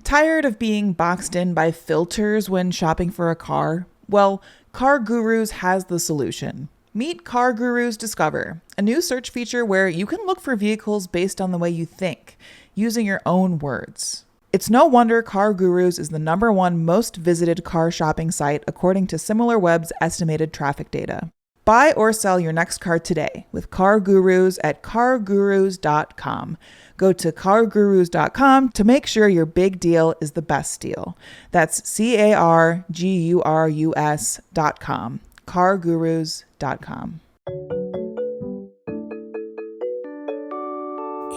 Tired of being boxed in by filters when shopping for a car? Well, Car Gurus has the solution. Meet Car Gurus Discover, a new search feature where you can look for vehicles based on the way you think, using your own words. It's no wonder Car Gurus is the #1 most visited car shopping site according to SimilarWeb's estimated traffic data. Buy or sell your next car today with Car Gurus at cargurus.com. Go to cargurus.com to make sure your big deal is the best deal. That's cargurus.com. cargurus.com.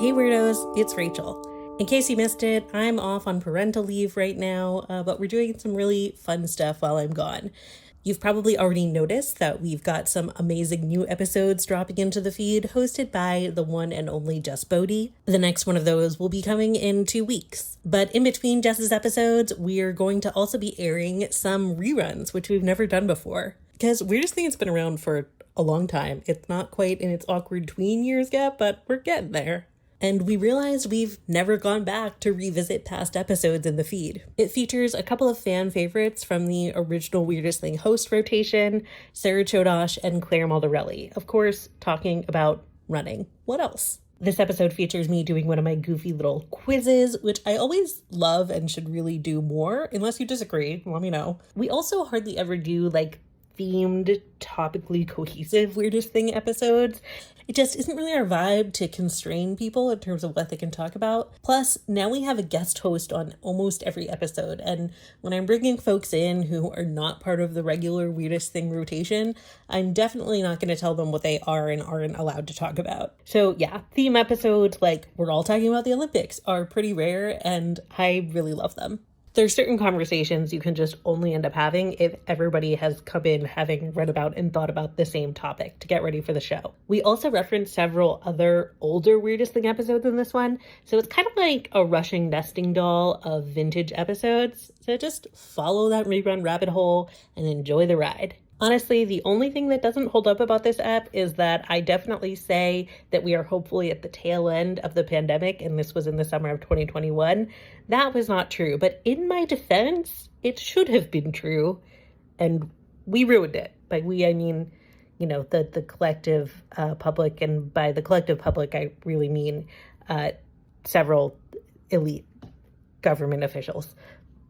Hey Weirdos, it's Rachel. In case you missed it, I'm off on parental leave right now, but we're doing some really fun stuff while I'm gone. You've probably already noticed that we've got some amazing new episodes dropping into the feed, hosted by the one and only Jess Bodie. The next one of those will be coming in 2 weeks. But in between Jess's episodes, we're going to also be airing some reruns, which we've never done before. Because Weirdest Thing has been around for a long time. It's not quite in its awkward tween years yet, but we're getting there. And we realized we've never gone back to revisit past episodes in the feed. It features a couple of fan favorites from the original Weirdest Thing host rotation, Sara Chodosh and Claire Maldarelli, of course, talking about running. What else? This episode features me doing one of my goofy little quizzes, which I always love and should really do more. Unless you disagree, let me know. We also hardly ever do themed, topically cohesive Weirdest Thing episodes. It just isn't really our vibe to constrain people in terms of what they can talk about. Plus, now we have a guest host on almost every episode, and when I'm bringing folks in who are not part of the regular Weirdest Thing rotation, I'm definitely not going to tell them what they are and aren't allowed to talk about. So yeah, theme episodes like we're all talking about the Olympics are pretty rare, and I really love them. There's certain conversations you can just only end up having if everybody has come in having read about and thought about the same topic to get ready for the show. We also reference several other older Weirdest Thing episodes in this one, so it's kind of like a rushing nesting doll of vintage episodes. So just follow that rerun rabbit hole and enjoy the ride. Honestly, the only thing that doesn't hold up about this app is that I definitely say that we are hopefully at the tail end of the pandemic, and this was in the summer of 2021. That was not true, but in my defense, it should have been true, and we ruined it. By we, I mean, the collective public, and by the collective public, I really mean several elite government officials.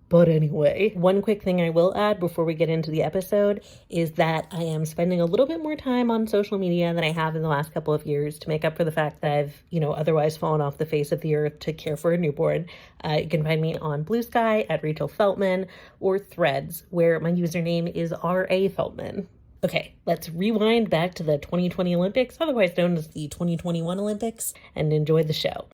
But anyway, one quick thing I will add before we get into the episode is that I am spending a little bit more time on social media than I have in the last couple of years to make up for the fact that I've, otherwise fallen off the face of the earth to care for a newborn. You can find me on Blue Sky at Rachel Feltman or Threads, where my username is R.A. Feltman. Okay, let's rewind back to the 2020 Olympics, otherwise known as the 2021 Olympics, and enjoy the show.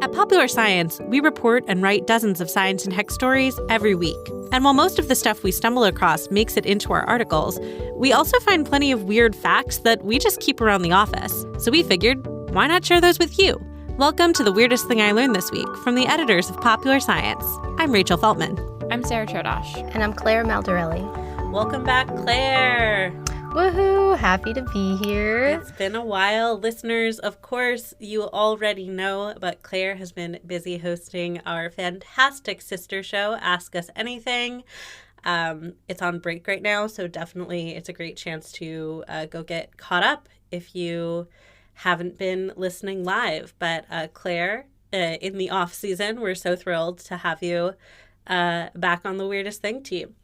At Popular Science, we report and write dozens of science and tech stories every week. And while most of the stuff we stumble across makes it into our articles, we also find plenty of weird facts that we just keep around the office. So we figured, why not share those with you? Welcome to the Weirdest Thing I Learned This Week from the editors of Popular Science. I'm Rachel Feltman. I'm Sara Chodosh. And I'm Claire Maldarelli. Welcome back, Claire. Woohoo! Happy to be here. It's been a while. Listeners, of course, you already know, but Claire has been busy hosting our fantastic sister show, Ask Us Anything. It's on break right now, so definitely it's a great chance to go get caught up if you haven't been listening live. But Claire, in the off season, we're so thrilled to have you back on the Weirdest Thing team.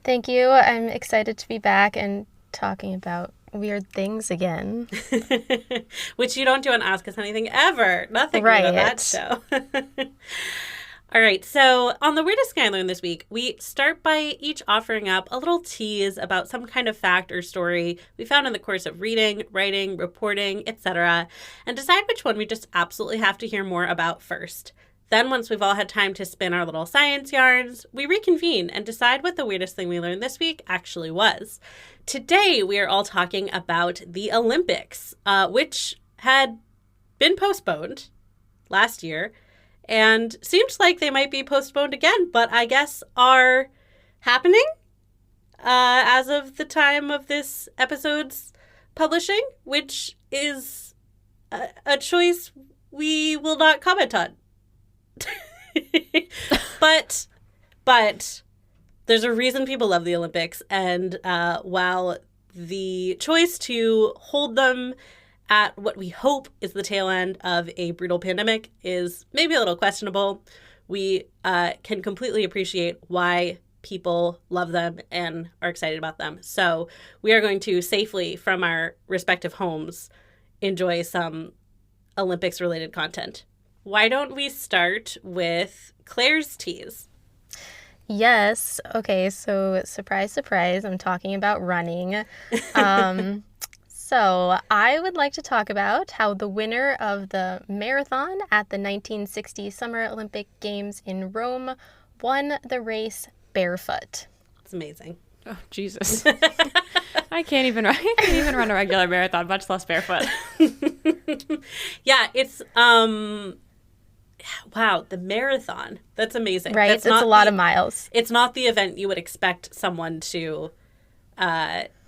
Thank you. I'm excited to be back and talking about weird things again. Which you don't do on Ask Us Anything ever. Nothing right on that show. All right, so on the Weirdest Thing I Learned this week, we start by each offering up a little tease about some kind of fact or story we found in the course of reading, writing, reporting, etc., and decide which one we just absolutely have to hear more about first. Then, once we've all had time to spin our little science yarns, we reconvene and decide what the weirdest thing we learned this week actually was. Today, we are all talking about the Olympics, which had been postponed last year and seems like they might be postponed again, but I guess are happening as of the time of this episode's publishing, which is a choice we will not comment on. But there's a reason people love the Olympics, and while the choice to hold them at what we hope is the tail end of a brutal pandemic is maybe a little questionable, we can completely appreciate why people love them and are excited about them. So we are going to safely, from our respective homes, enjoy some Olympics-related content. Why don't we start with Claire's tease? Yes. Okay, so surprise, surprise, I'm talking about running. So I would like to talk about how the winner of the marathon at the 1960 Summer Olympic Games in Rome won the race barefoot. It's amazing. Oh, Jesus. I can't even run a regular marathon, much less barefoot. Yeah, it's wow, the marathon. That's amazing. Right? It's a lot of miles. It's not the event you would expect someone to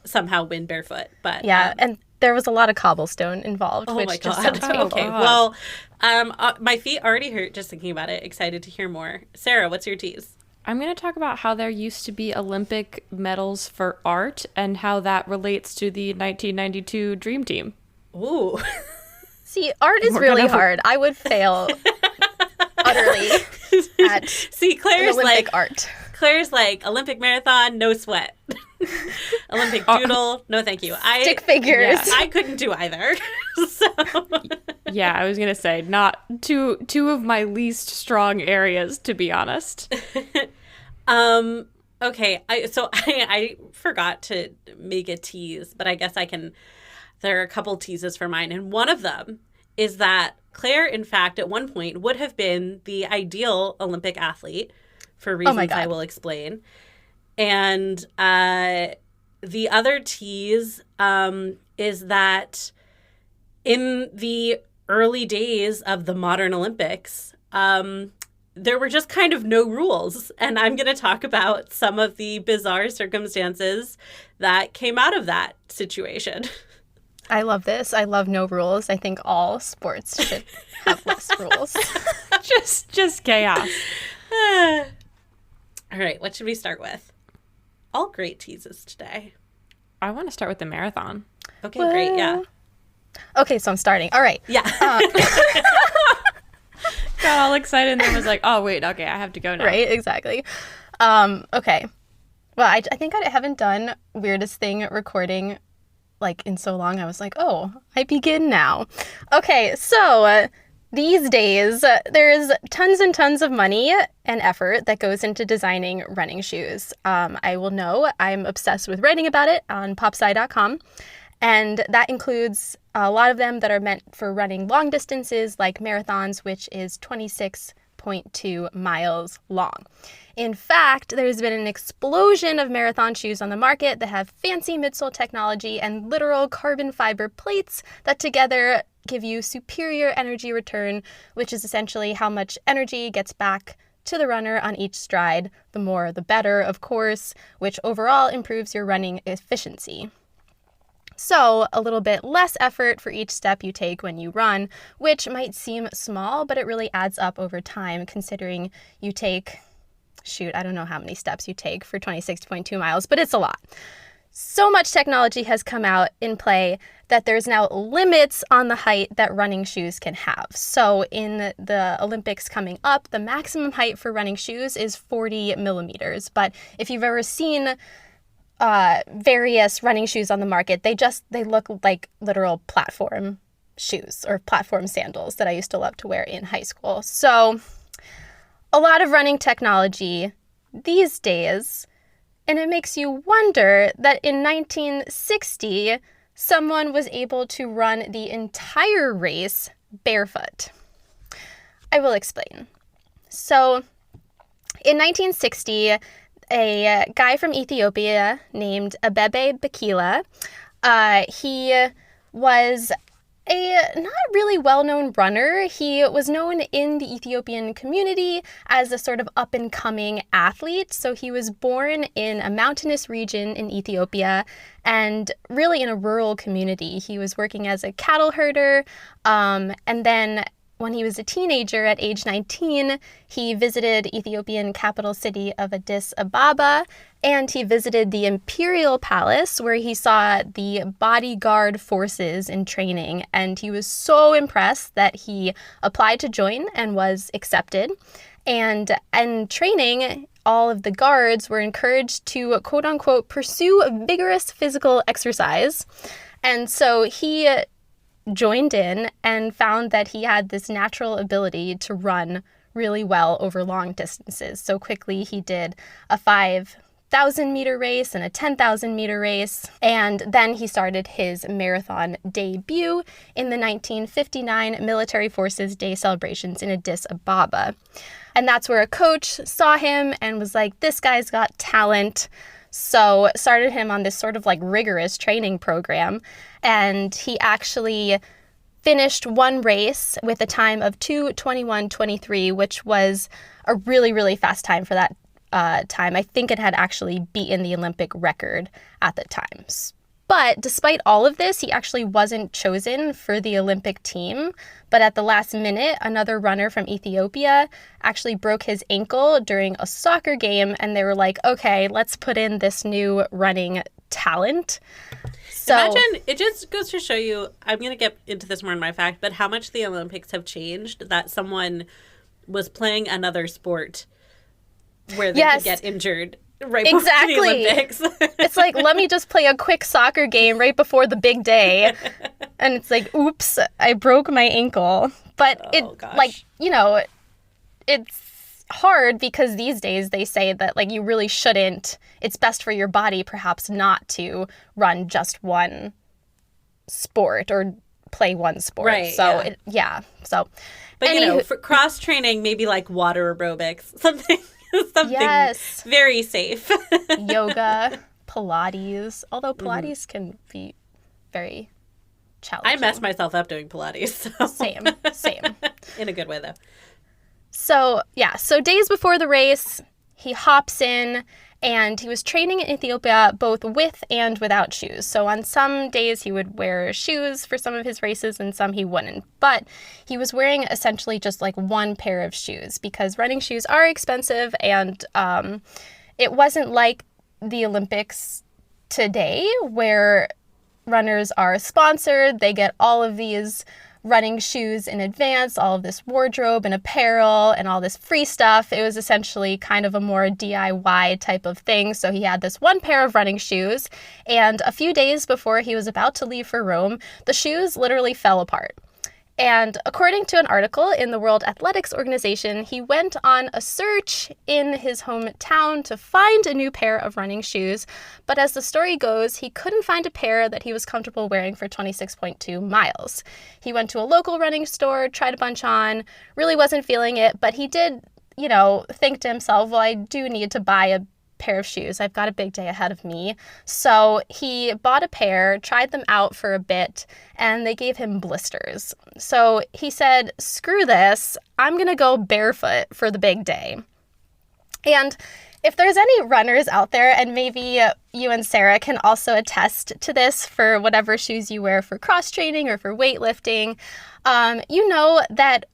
somehow win barefoot, but yeah, and there was a lot of cobblestone involved, oh which my just God. sounds painful. Okay, well, my feet already hurt just thinking about it. Excited to hear more. Sarah, what's your tease? I'm going to talk about how there used to be Olympic medals for art and how that relates to the 1992 Dream Team. Ooh. See, art is really hard. I would fail utterly at Claire's Olympic like art. Claire's like Olympic marathon, no sweat. Olympic doodle, no thank you. Stick figures. Yeah. I couldn't do either. So Yeah, I was going to say, not two of my least strong areas, to be honest. Okay, I forgot to make a tease, but I guess I can. There are a couple teases for mine, and one of them is that Claire, in fact, at one point would have been the ideal Olympic athlete for reasons I will explain. And the other tease is that in the early days of the modern Olympics, there were just kind of no rules. And I'm going to talk about some of the bizarre circumstances that came out of that situation. I love this. I love no rules. I think all sports should have less rules. just chaos. All right, what should we start with? All great teases today. I want to start with the marathon. Okay, great, yeah. Okay, so I'm starting. All right. Yeah. Got all excited and then was like, oh, wait, okay, I have to go now. Right, exactly. Okay. Well, I think I haven't done Weirdest Thing recording like in so long. I was like, oh, I begin now. Okay, so these days, there's tons and tons of money and effort that goes into designing running shoes. I will know I'm obsessed with writing about it on popsci.com. And that includes a lot of them that are meant for running long distances like marathons, which is 26.2 miles long. In fact, there's been an explosion of marathon shoes on the market that have fancy midsole technology and literal carbon fiber plates that together give you superior energy return, which is essentially how much energy gets back to the runner on each stride. The more, the better, of course, which overall improves your running efficiency. So a little bit less effort for each step you take when you run, which might seem small, but it really adds up over time considering you take, I don't know how many steps you take for 26.2 miles, but it's a lot. So much technology has come out in play that there's now limits on the height that running shoes can have. So in the Olympics coming up, the maximum height for running shoes is 40 millimeters. But if you've ever seen various running shoes on the market, they look like literal platform shoes or platform sandals that I used to love to wear in high school. So a lot of running technology these days, and it makes you wonder that in 1960, someone was able to run the entire race barefoot. I will explain. So in 1960, a guy from Ethiopia named Abebe Bikila, he was a not really well-known runner. He was known in the Ethiopian community as a sort of up-and-coming athlete. So he was born in a mountainous region in Ethiopia and really in a rural community. He was working as a cattle herder, and then when he was a teenager at age 19, he visited Ethiopian capital city of Addis Ababa, and he visited the Imperial Palace where he saw the bodyguard forces in training. And he was so impressed that he applied to join and was accepted. And in training, all of the guards were encouraged to, quote unquote, pursue vigorous physical exercise. And so he joined in and found that he had this natural ability to run really well over long distances. So quickly he did a 5,000-meter race and a 10,000-meter race. And then he started his marathon debut in the 1959 Military Forces Day celebrations in Addis Ababa. And that's where a coach saw him and was like, this guy's got talent. So started him on this sort of like rigorous training program. And he actually finished one race with a time of 2:21:23, which was a really, really fast time for that time. I think it had actually beaten the Olympic record at the time. But despite all of this, he actually wasn't chosen for the Olympic team. But at the last minute, another runner from Ethiopia actually broke his ankle during a soccer game. And they were like, okay, let's put in this new running talent. So imagine, it just goes to show you, I'm going to get into this more in my fact, but how much the Olympics have changed, that someone was playing another sport where they could get injured right before the Olympics. It's like, let me just play a quick soccer game right before the big day. And it's like, oops, I broke my ankle. But it's hard because these days they say that like you really shouldn't, it's best for your body perhaps not to run just one sport or play one sport. Right. So but anywho, for cross training, maybe like water aerobics, something very safe. Yoga, Pilates, although Pilates can be very challenging. I mess myself up doing Pilates. So. Same. In a good way, though. So days before the race, he hops in, and he was training in Ethiopia both with and without shoes. So on some days he would wear shoes for some of his races and some he wouldn't. But he was wearing essentially just like one pair of shoes because running shoes are expensive, and it wasn't like the Olympics today where runners are sponsored. They get all of these running shoes in advance, all of this wardrobe and apparel and all this free stuff. It was essentially kind of a more DIY type of thing. So he had this one pair of running shoes, and a few days before he was about to leave for Rome, the shoes literally fell apart. And according to an article in the World Athletics Organization, he went on a search in his hometown to find a new pair of running shoes. But as the story goes, he couldn't find a pair that he was comfortable wearing for 26.2 miles. He went to a local running store, tried a bunch on, really wasn't feeling it, but he did, think to himself, well, I do need to buy a pair of shoes. I've got a big day ahead of me. So he bought a pair, tried them out for a bit, and they gave him blisters. So he said, screw this, I'm going to go barefoot for the big day. And if there's any runners out there, and maybe you and Sara can also attest to this for whatever shoes you wear for cross training or for weightlifting, you know that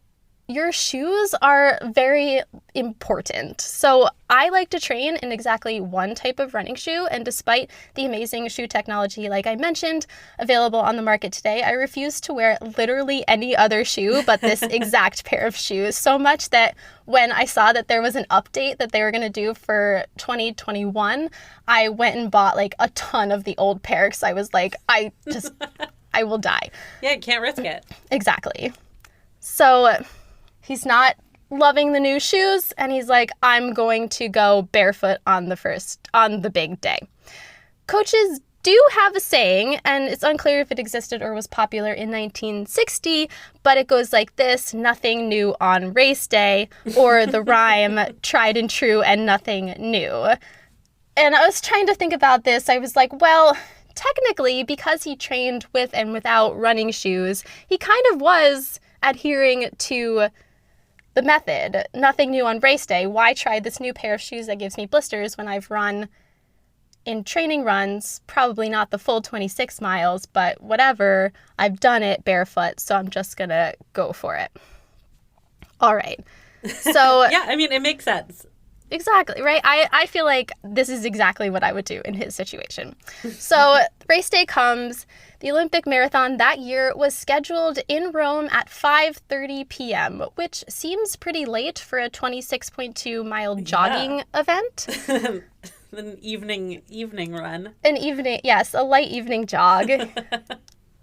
your shoes are very important. So I like to train in exactly one type of running shoe, and despite the amazing shoe technology, like I mentioned, available on the market today, I refuse to wear literally any other shoe but this exact pair of shoes. So much that when I saw that there was an update that they were going to do for 2021, I went and bought like a ton of the old pair because I was like, I will die. Yeah, you can't risk it. Exactly. So he's not loving the new shoes, and he's like, I'm going to go barefoot on the big day. Coaches do have a saying, and it's unclear if it existed or was popular in 1960, but it goes like this: nothing new on race day, or the rhyme, tried and true and nothing new. And I was trying to think about this. I was like, well, technically, because he trained with and without running shoes, he kind of was adhering to the method. Nothing new on race day. Why try this new pair of shoes that gives me blisters when I've run in training runs, probably not the full 26 miles, but whatever, I've done it barefoot, so I'm just gonna go for it. All right. So Yeah, I mean, it makes sense. exactly, right? I feel like this is exactly what I would do in his situation. So race day comes. The Olympic marathon that year was scheduled in Rome at 5:30 p.m., which seems pretty late for a 26.2-mile jogging event. An evening run. Yes, a light evening jog.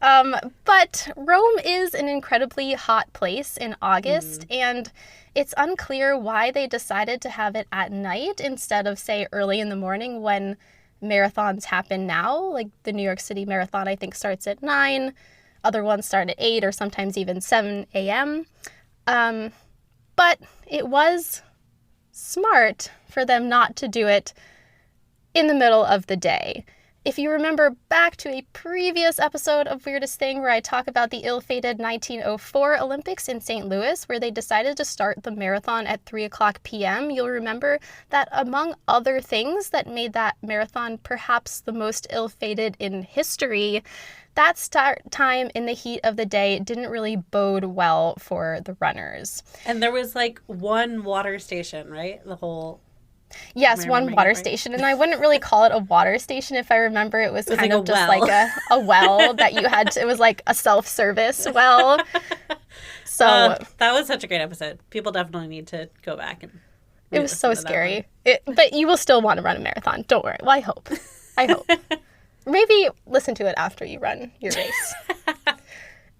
But Rome is an incredibly hot place in August, and it's unclear why they decided to have it at night instead of, say, early in the morning when marathons happen now. Like the New York City Marathon, I think, starts at 9. Other ones start at 8 or sometimes even 7 a.m. But it was smart for them not to do it in the middle of the day. If you remember back to a previous episode of Weirdest Thing where I talk about the ill-fated 1904 Olympics in St. Louis, where they decided to start the marathon at 3 o'clock p.m., you'll remember that among other things that made that marathon perhaps the most ill-fated in history, that start time in the heat of the day didn't really bode well for the runners. And there was like one water station, right? Yes, one water station. And I wouldn't really call it a water station if I remember. It was kind of just like a well that you had to, it was like a self-service well. So that was such a great episode. People definitely need to go back and it was so scary. But you will still want to run a marathon. Don't worry. Well, I hope. Maybe listen to it after you run your race.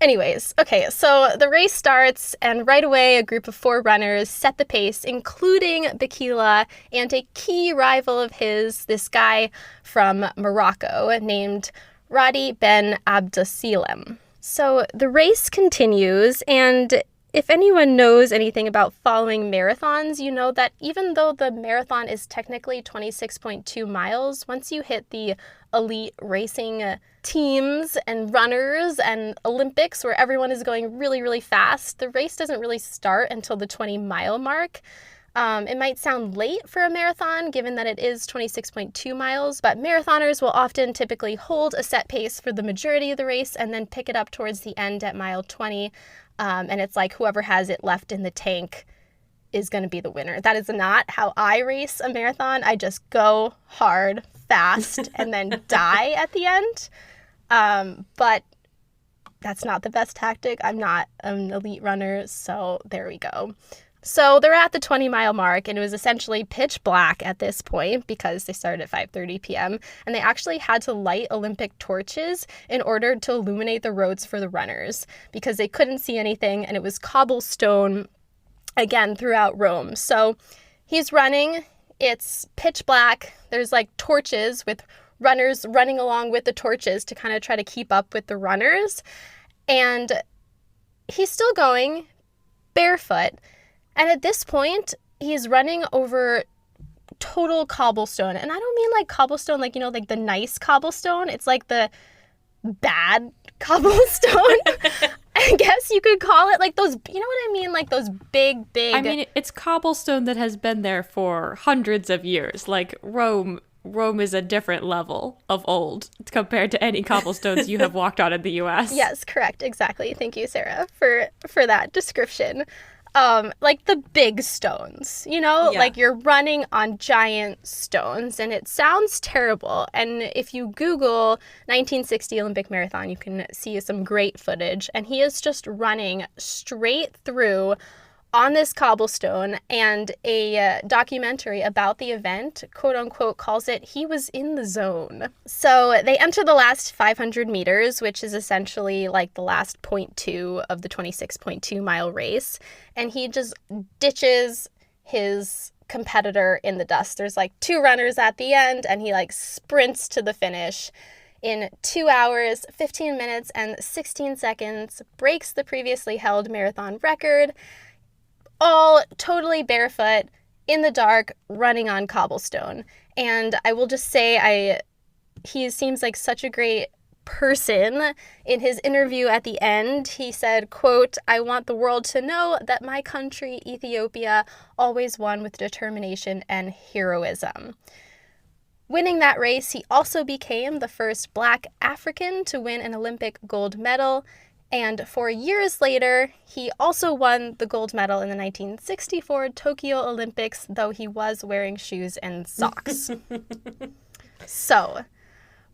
Anyways, okay, so the race starts, and right away a group of 4 runners set the pace, including Bakila and a key rival of his, this guy from Morocco named Radi Ben Abdesselem. So the race continues, and if anyone knows anything about following marathons, you know that even though the marathon is technically 26.2 miles, once you hit the elite racing teams and runners and Olympics where everyone is going really, really fast, the race doesn't really start until the 20-mile mark. It might sound late for a marathon, given that it is 26.2 miles, but marathoners will often typically hold a set pace for the majority of the race and then pick it up towards the end at mile 20. And it's like whoever has it left in the tank is going to be the winner. That is not how I race a marathon. I just go hard, fast, and then die at the end. But that's not the best tactic. I'm not an elite runner, so there we go. So they're at the 20-mile mark, and it was essentially pitch black at this point because they started at 5:30 p.m., and they actually had to light Olympic torches in order to illuminate the roads for the runners because they couldn't see anything, and it was cobblestone, again, throughout Rome. So he's running. It's pitch black. There's like torches with runners running along with the torches to kind of try to keep up with the runners. And he's still going barefoot. And at this point, he's running over total cobblestone. And I don't mean like cobblestone, like, you know, like the nice cobblestone. It's like the bad cobblestone. I guess you could call it like those, you know what I mean? Like those big. I mean, it's cobblestone that has been there for hundreds of years. Like Rome is a different level of old compared to any cobblestones you have walked on in the U.S. Yes, correct. Exactly. Thank you, Sarah, for that description. Like the big stones, you know, like you're running on giant stones, and it sounds terrible. And if you Google 1960 Olympic Marathon, you can see some great footage. And he is just running straight through on this cobblestone, and a documentary about the event, quote unquote, calls it "He was in the zone." So they enter the last 500 meters, which is essentially like the last 0.2 of the 26.2 mile race, and he just ditches his competitor in the dust. There's like 2 runners at the end, and he like sprints to the finish in 2 hours, 15 minutes, and 16 seconds, breaks the previously held marathon record, all totally barefoot, in the dark, running on cobblestone. And I will just say, he seems like such a great person. In his interview at the end, he said, quote, "I want the world to know that my country, Ethiopia, always won with determination and heroism." Winning that race, he also became the first Black African to win an Olympic gold medal. And 4 years later, he also won the gold medal in the 1964 Tokyo Olympics, though he was wearing shoes and socks. So,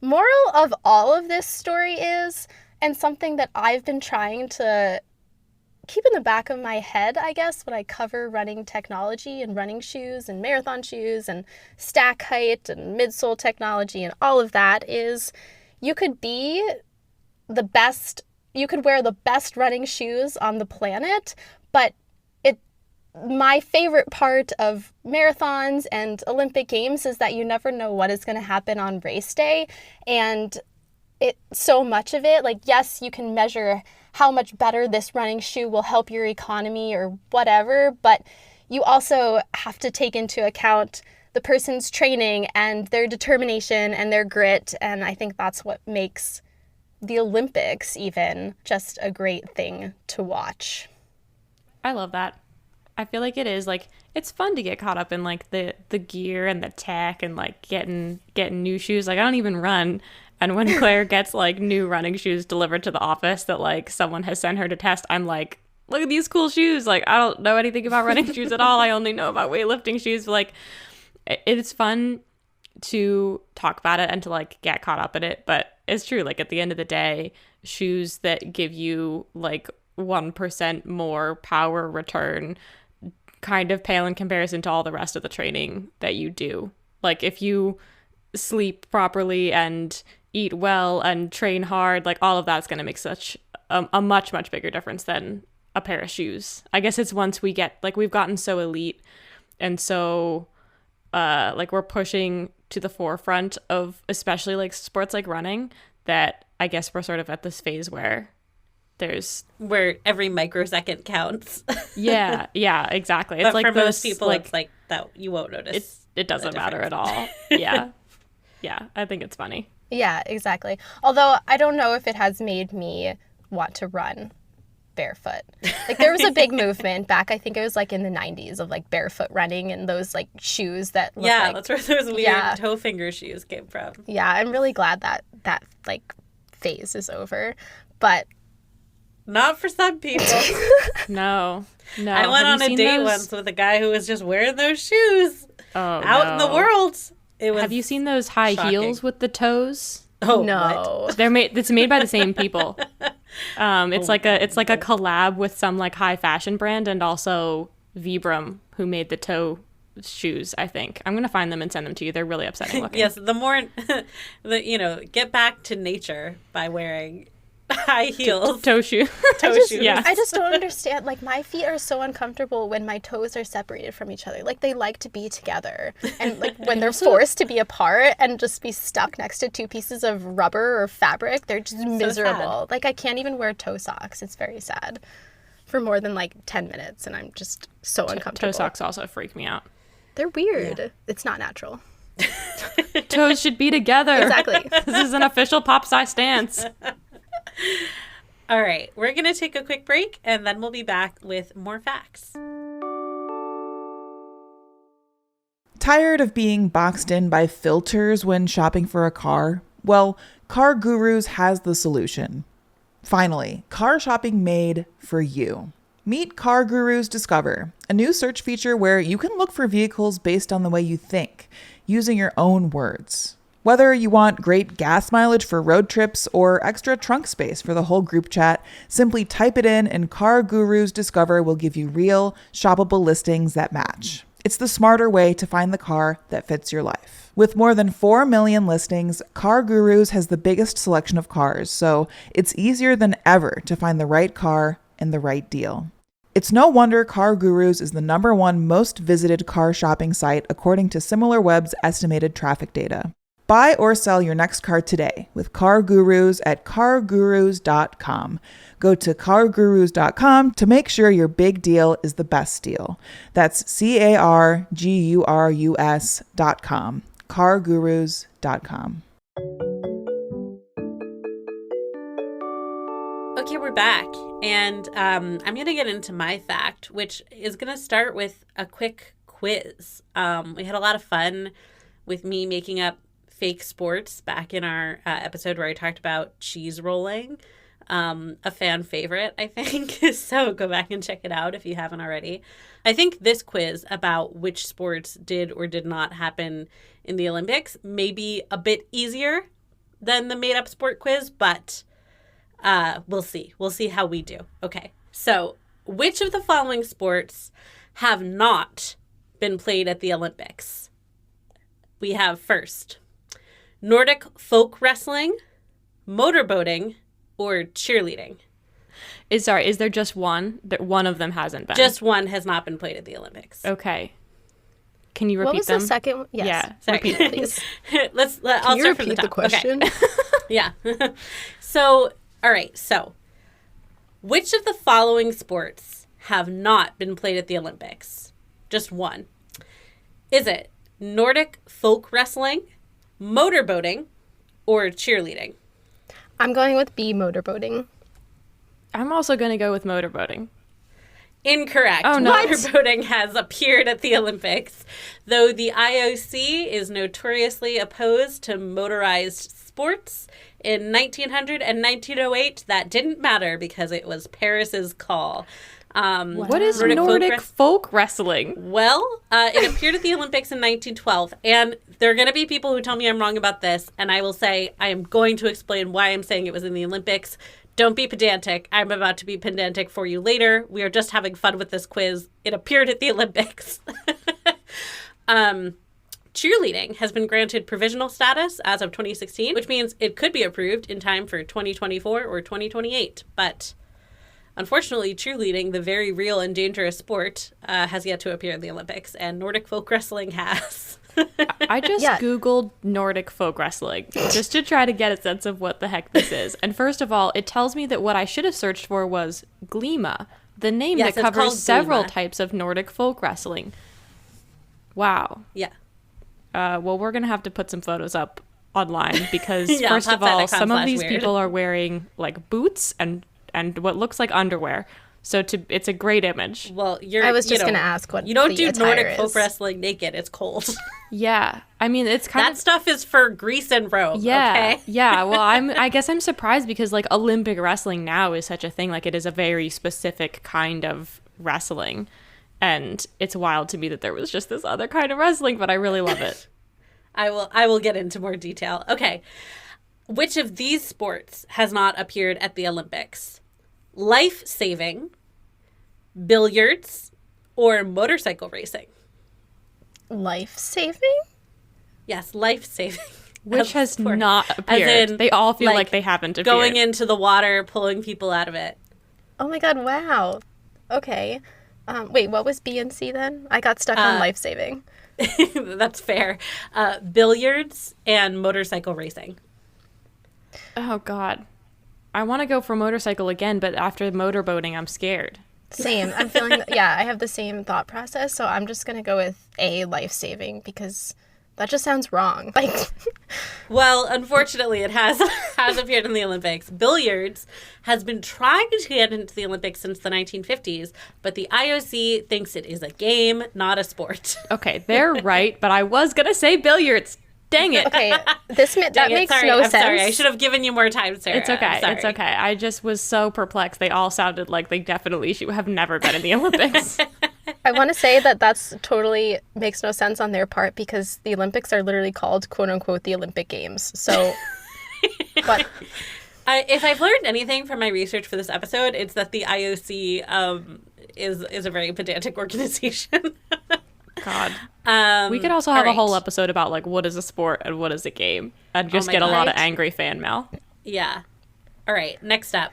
moral of all of this story is, and something that I've been trying to keep in the back of my head, I guess, when I cover running technology and running shoes and marathon shoes and stack height and midsole technology and all of that, is you could be the best, you could wear the best running shoes on the planet, but my favorite part of marathons and Olympic Games is that you never know what is going to happen on race day. And so much of it, like, yes, you can measure how much better this running shoe will help your economy or whatever, but you also have to take into account the person's training and their determination and their grit. And I think that's what makes the Olympics even just a great thing to watch. I love that. I feel like it is, like, it's fun to get caught up in, like, the gear and the tech and, like, getting new shoes. Like, I don't even run. And when Claire gets, like, new running shoes delivered to the office that, like, someone has sent her to test, I'm like, look at these cool shoes. Like, I don't know anything about running shoes at all. I only know about weightlifting shoes. But, like, it's fun to talk about it and to, like, get caught up in it. But it's true. Like, at the end of the day, shoes that give you, like, 1% more power return kind of pale in comparison to all the rest of the training that you do. Like, if you sleep properly and eat well and train hard, like, all of that's going to make such a much, much bigger difference than a pair of shoes. I guess it's once we get, like, we've gotten so elite and so like, we're pushing to the forefront of especially, like, sports like running, that I guess we're sort of at this phase where every microsecond counts. yeah, exactly. It's but like for those, most people, like, it's like that you won't notice. It doesn't matter at all. Yeah. I think it's funny. Yeah, exactly. Although I don't know if it has made me want to run barefoot. Like, there was a big movement back, I think it was like in the 90s, of like barefoot running and those like shoes that look like, that's where those weird toe finger shoes came from. Yeah, I'm really glad that like phase is over. But not for some people. No. I went on a date once with a guy who was just wearing those shoes out in the world. Have you seen those high heels with the toes? Oh no, what? It's made by the same people. It's like a collab with some, like, high fashion brand, and also Vibram, who made the toe shoes. I think I'm gonna find them and send them to you. They're really upsetting looking. Yes, the more get back to nature by wearing high heels, toe shoes. Yeah, I just don't understand. Like, my feet are so uncomfortable when my toes are separated from each other. Like, they like to be together, and like when they're forced to be apart and just be stuck next to two pieces of rubber or fabric, they're just miserable. Like, I can't even wear toe socks. It's very sad for more than like 10 minutes, and I'm just so uncomfortable. Toe socks also freak me out. They're weird. Yeah. It's not natural. Toes should be together. Exactly. This is an official pop size stance. All right, we're going to take a quick break, and then we'll be back with more facts. Tired of being boxed in by filters when shopping for a car? Well, Car Gurus has the solution. Finally, car shopping made for you. Meet Car Gurus Discover, a new search feature where you can look for vehicles based on the way you think, using your own words. Whether you want great gas mileage for road trips or extra trunk space for the whole group chat, simply type it in and Car Gurus Discover will give you real, shoppable listings that match. It's the smarter way to find the car that fits your life. With more than 4 million listings, Car Gurus has the biggest selection of cars, so it's easier than ever to find the right car and the right deal. It's no wonder Car Gurus is the #1 most visited car shopping site according to SimilarWeb's estimated traffic data. Buy or sell your next car today with Car Gurus at cargurus.com. Go to cargurus.com to make sure your big deal is the best deal. That's cargurus.com. cargurus.com. Okay, we're back, and I'm going to get into my fact, which is going to start with a quick quiz. We had a lot of fun with me making up fake sports back in our episode where I talked about cheese rolling. a fan favorite, I think. So go back and check it out if you haven't already. I think this quiz about which sports did or did not happen in the Olympics may be a bit easier than the made-up sport quiz, but we'll see. We'll see how we do. Okay, so which of the following sports have not been played at the Olympics? We have first, Nordic folk wrestling, motorboating, or cheerleading. Is there just one? That one of them hasn't been? Just one has not been played at the Olympics. Okay. Can you repeat What was them? the second one? Yes. Yeah. Sorry. Repeat it, please. I'll you start from repeat the the top. question? Okay. Yeah. So, all right. So, which of the following sports have not been played at the Olympics? Just one. Is it Nordic folk wrestling, motorboating, or cheerleading? I'm going with B, motorboating. I'm also going to go with motorboating. Incorrect. Oh, no. Motorboating has appeared at the Olympics, though the IOC is notoriously opposed to motorized sports. In 1900 and 1908, that didn't matter because it was Paris's call. What is Nordic folk wrestling? Well, it appeared at the Olympics in 1912, and there are going to be people who tell me I'm wrong about this, and I will say I am going to explain why I'm saying it was in the Olympics. Don't be pedantic. I'm about to be pedantic for you later. We are just having fun with this quiz. It appeared at the Olympics. Cheerleading has been granted provisional status as of 2016, which means it could be approved in time for 2024 or 2028. But unfortunately, cheerleading, the very real and dangerous sport, has yet to appear in the Olympics, and Nordic folk wrestling has. I just Googled Nordic folk wrestling just to try to get a sense of what the heck this is. And first of all, it tells me that what I should have searched for was Glima, the name Yes, that it's covers called several Glima. types of Nordic folk wrestling. Wow. Yeah. Well, we're going to have to put some photos up online because, Yeah, first of all, some of these popsci.com/weird. people are wearing like boots and what looks like underwear. So it's a great image. Well, I was just going to ask what you don't the do attire Nordic is. folk wrestling naked. It's cold. Yeah. I mean, it's kind That of... stuff is for Greece and Rome. Yeah, Okay? yeah. Well, I guess I'm surprised because like Olympic wrestling now is such a thing. Like it is a very specific kind of wrestling, and it's wild to me that there was just this other kind of wrestling. But I really love it. I will get into more detail. Okay. Which of these sports has not appeared at the Olympics? Life saving, billiards, or motorcycle racing? Life saving? Yes, life saving. Which has Sport. not As appeared. in, They all feel like they haven't appeared. Going into the water, pulling people out of it. Oh my god, wow. Okay. Wait, what was B and C then? I got stuck on life saving. That's fair. Billiards and motorcycle racing. Oh God, I want to go for motorcycle again, but after motorboating, I'm scared. Same. I'm feeling, yeah, I have the same thought process, so I'm just going to go with A, life saving, because that just sounds wrong. Like, Well, unfortunately, it has appeared in the Olympics. Billiards has been trying to get into the Olympics since the 1950s, but the IOC thinks it is a game, not a sport. Okay, they're right, but I was gonna say billiards. Dang it. okay, that Dang it, makes sorry, no I'm sense. sorry. I should have given you more time, Sarah. It's okay. I'm sorry. It's okay. I just was so perplexed. They all sounded like they definitely should have never been in the Olympics. I want to say that that's totally makes no sense on their part because the Olympics are literally called, quote unquote, the Olympic Games. So, but If I've learned anything from my research for this episode, it's that the IOC is a very pedantic organization. God. We could also have a whole episode about like what is a sport and what is a game, and just my get a lot God. of angry fan mail. Yeah. All right, next up.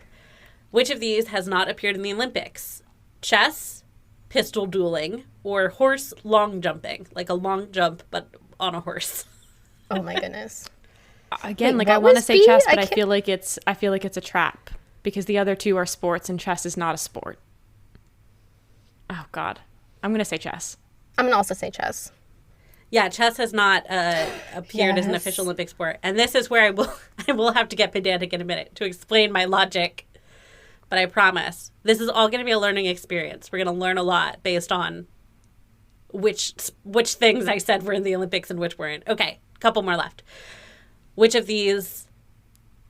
Which of these has not appeared in the Olympics? Chess, pistol dueling, or horse long jumping? Like a long jump, but on a horse. oh my goodness. Again, Wait, like I what want to was say B? chess, I but I can't- feel like it's a trap because the other two are sports and chess is not a sport. Oh God, I'm gonna say chess. I'm going to also say chess. Yeah, chess has not appeared as an Yes. official Olympic sport. And this is where I will have to get pedantic in a minute to explain my logic. But I promise, this is all going to be a learning experience. We're going to learn a lot based on which things I said were in the Olympics and which weren't. Okay, a couple more left. Which of these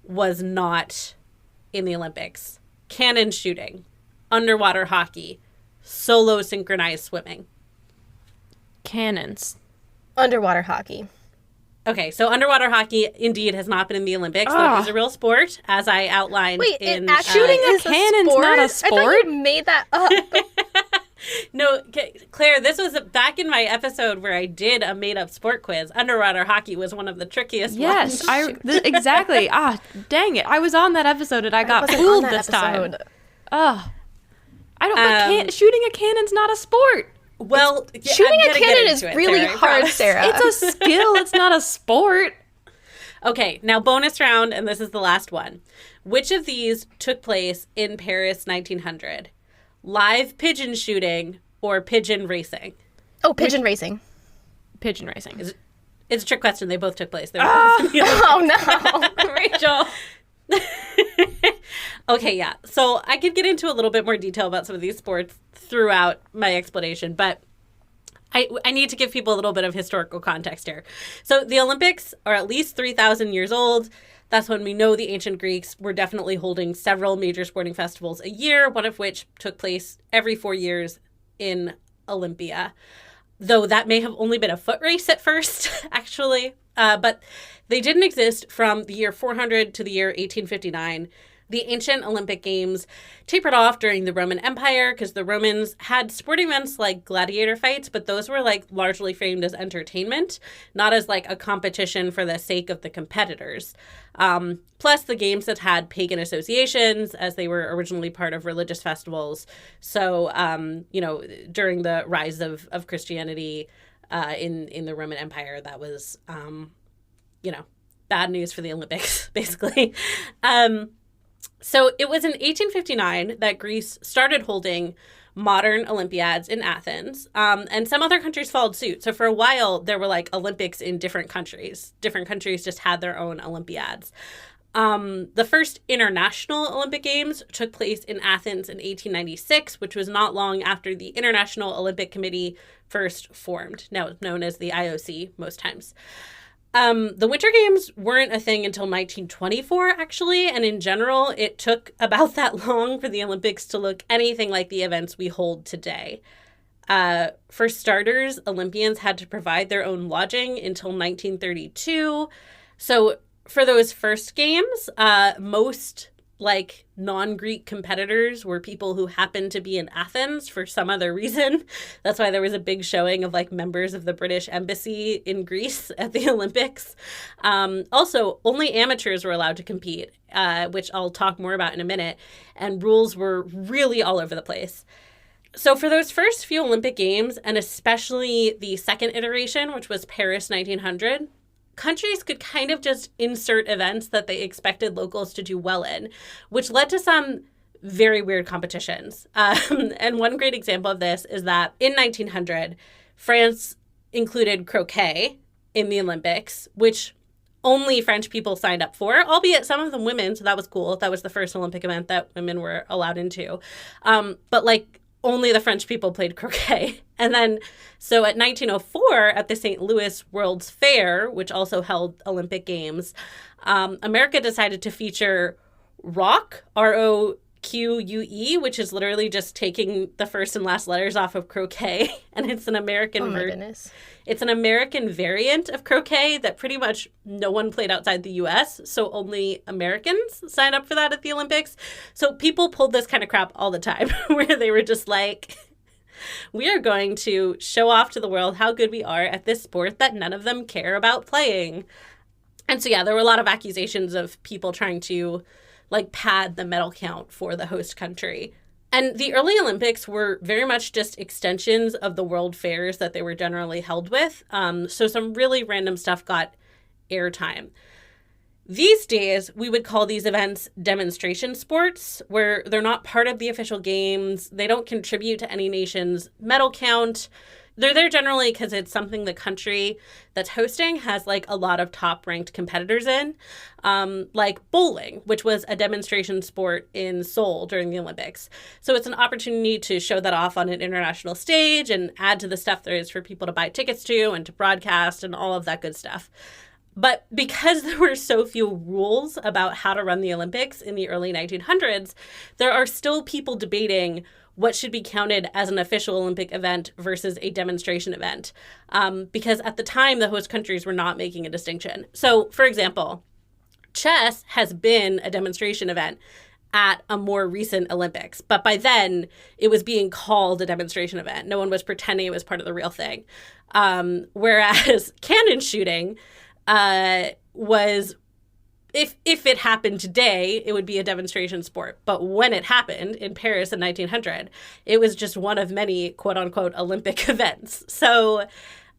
was not in the Olympics? Cannon shooting, underwater hockey, solo synchronized swimming. Cannons. Underwater hockey. Okay, so underwater hockey indeed has not been in the Olympics, but it is a real sport, as I outlined in... shooting is a cannon's not a I sport? thought you made that up. No, Claire, this was back in my episode where I did a made-up sport quiz. Underwater hockey was one of the trickiest ones. Yes, exactly. Dang it. I was on that episode and I got fooled this time. Oh. But shooting a cannon's not a sport. Well, shooting a cannon is really hard, Sarah. It's a skill. It's not a sport. Okay, now bonus round, and this is the last one. Which of these took place in Paris 1900? Live pigeon shooting or pigeon racing? Oh, pigeon racing. Pigeon racing. It's a trick question. They both took place. Oh, no. Rachel. Okay, yeah. So I could get into a little bit more detail about some of these sports throughout my explanation, but I need to give people a little bit of historical context here. So the Olympics are at least 3,000 years old. That's when we know the ancient Greeks were definitely holding several major sporting festivals a year, one of which took place every 4 years in Olympia. Though that may have only been a foot race at first, actually. But they didn't exist from the year 400 to the year 1859. The ancient Olympic Games tapered off during the Roman Empire because the Romans had sporting events like gladiator fights, but those were like largely framed as entertainment, not as like a competition for the sake of the competitors. Plus, the games had pagan associations as they were originally part of religious festivals. So, during the rise of Christianity in the Roman Empire, that was, bad news for the Olympics, basically. So it was in 1859 that Greece started holding modern Olympiads in Athens, and some other countries followed suit. So for a while, there were like Olympics in different countries. Different countries just had their own Olympiads. The first international Olympic Games took place in Athens in 1896, which was not long after the International Olympic Committee first formed, now known as the IOC most times. The Winter Games weren't a thing until 1924, actually, and in general, it took about that long for the Olympics to look anything like the events we hold today. For starters, Olympians had to provide their own lodging until 1932. So for those first games, most non-Greek competitors were people who happened to be in Athens for some other reason. That's why there was a big showing of members of the British Embassy in Greece at the Olympics. Also, only amateurs were allowed to compete, which I'll talk more about in a minute, and rules were really all over the place. So for those first few Olympic Games, and especially the second iteration, which was Paris 1900, countries could kind of just insert events that they expected locals to do well in, which led to some very weird competitions. And one great example of this is that in 1900, France included croquet in the Olympics, which only French people signed up for, albeit some of them women, so that was cool. That was the first Olympic event that women were allowed into. But only the French people played croquet. And then, so at 1904, at the St. Louis World's Fair, which also held Olympic Games, America decided to feature roque, ROQUE, which is literally just taking the first and last letters off of croquet. And it's an American It's an American variant of croquet that pretty much no one played outside the U.S., so only Americans signed up for that at the Olympics. So people pulled this kind of crap all the time, where they were just like, we are going to show off to the world how good we are at this sport that none of them care about playing. And so, yeah, there were a lot of accusations of people trying to, pad the medal count for the host country. And the early Olympics were very much just extensions of the world fairs that they were generally held with. So some really random stuff got airtime. These days, we would call these events demonstration sports, where they're not part of the official games. They don't contribute to any nation's medal count. They're there generally because it's something the country that's hosting has a lot of top-ranked competitors in, like bowling, which was a demonstration sport in Seoul during the Olympics. So it's an opportunity to show that off on an international stage and add to the stuff there is for people to buy tickets to and to broadcast and all of that good stuff. But because there were so few rules about how to run the Olympics in the early 1900s, there are still people debating what should be counted as an official Olympic event versus a demonstration event. Because at the time, the host countries were not making a distinction. So, for example, chess has been a demonstration event at a more recent Olympics. But by then, it was being called a demonstration event. No one was pretending it was part of the real thing. Whereas cannon shooting was, if it happened today, it would be a demonstration sport. But when it happened in Paris in 1900, it was just one of many quote unquote Olympic events. So